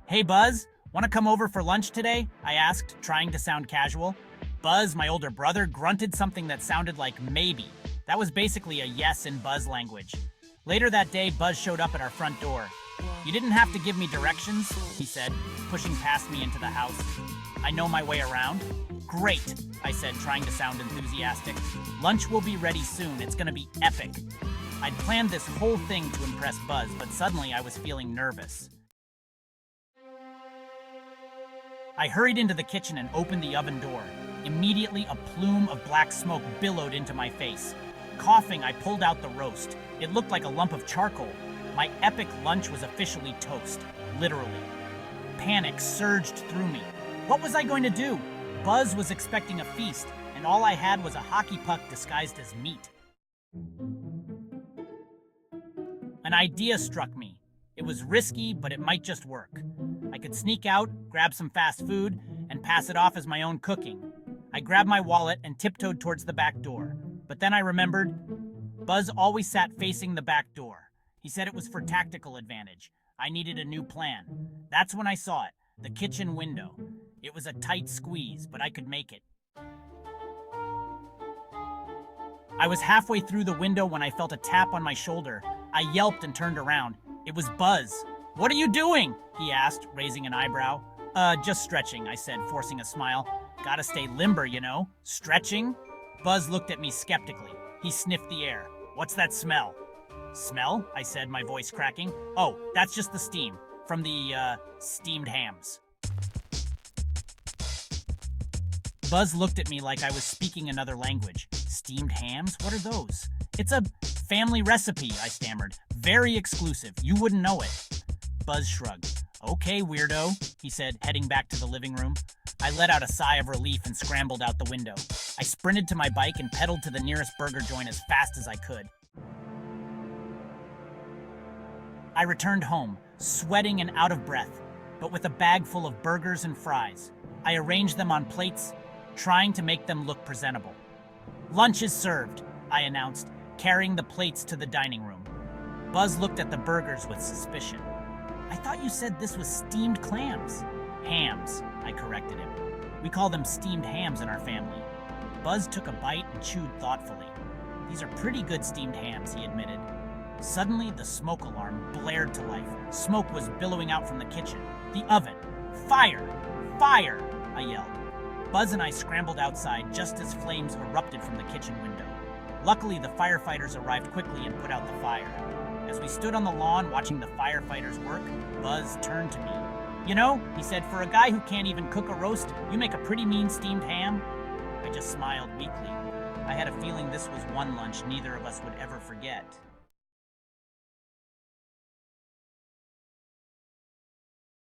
Hey, Buzz, want to come over for lunch today? I asked, trying to sound casual. Buzz, my older brother, grunted something that sounded like maybe. That was basically a yes in Buzz language. Later that day, Buzz showed up at our front door. You didn't have to give me directions, he said, pushing past me into the house. I know my way around. Great, I said, trying to sound enthusiastic. Lunch will be ready soon. It's gonna be epic. I'd planned this whole thing to impress Buzz, but suddenly I was feeling nervous. I hurried into the kitchen and opened the oven door. Immediately, a plume of black smoke billowed into my face. Coughing, I pulled out the roast. It looked like a lump of charcoal. My epic lunch was officially toast, literally. Panic surged through me. What was I going to do? Buzz was expecting a feast, and all I had was a hockey puck disguised as meat. An idea struck me. It was risky, but it might just work. I could sneak out, grab some fast food, and pass it off as my own cooking. I grabbed my wallet and tiptoed towards the back door. But then I remembered, Buzz always sat facing the back door. He said it was for tactical advantage. I needed a new plan. That's when I saw it, the kitchen window. It was a tight squeeze, but I could make it. I was halfway through the window when I felt a tap on my shoulder. I yelped and turned around. It was Buzz. "What are you doing?" he asked, raising an eyebrow. Just stretching," I said, forcing a smile. "Gotta stay limber, you know. Stretching?" Buzz looked at me skeptically. He sniffed the air. "What's that smell?" "Smell?" I said, my voice cracking. "Oh, that's just the steam. From the, steamed hams." Buzz looked at me like I was speaking another language. "Steamed hams? What are those?" "It's a family recipe," I stammered. "Very exclusive. You wouldn't know it." Buzz shrugged. "Okay, weirdo," he said, heading back to the living room. I let out a sigh of relief and scrambled out the window. I sprinted to my bike and pedaled to the nearest burger joint as fast as I could. I returned home, sweating and out of breath, but with a bag full of burgers and fries. I arranged them on plates, trying to make them look presentable. "Lunch is served," I announced, carrying the plates to the dining room. Buzz looked at the burgers with suspicion. "I thought you said this was steamed clams." "Hams," I corrected him. "We call them steamed hams in our family." Buzz took a bite and chewed thoughtfully. "These are pretty good steamed hams," he admitted. Suddenly, the smoke alarm blared to life. Smoke was billowing out from the kitchen. The oven. "Fire! Fire!" I yelled. Buzz and I scrambled outside just as flames erupted from the kitchen window. Luckily, the firefighters arrived quickly and put out the fire. As we stood on the lawn watching the firefighters work, Buzz turned to me. "You know," he said, "for a guy who can't even cook a roast, you make a pretty mean steamed ham." I just smiled weakly. I had a feeling this was one lunch neither of us would ever forget.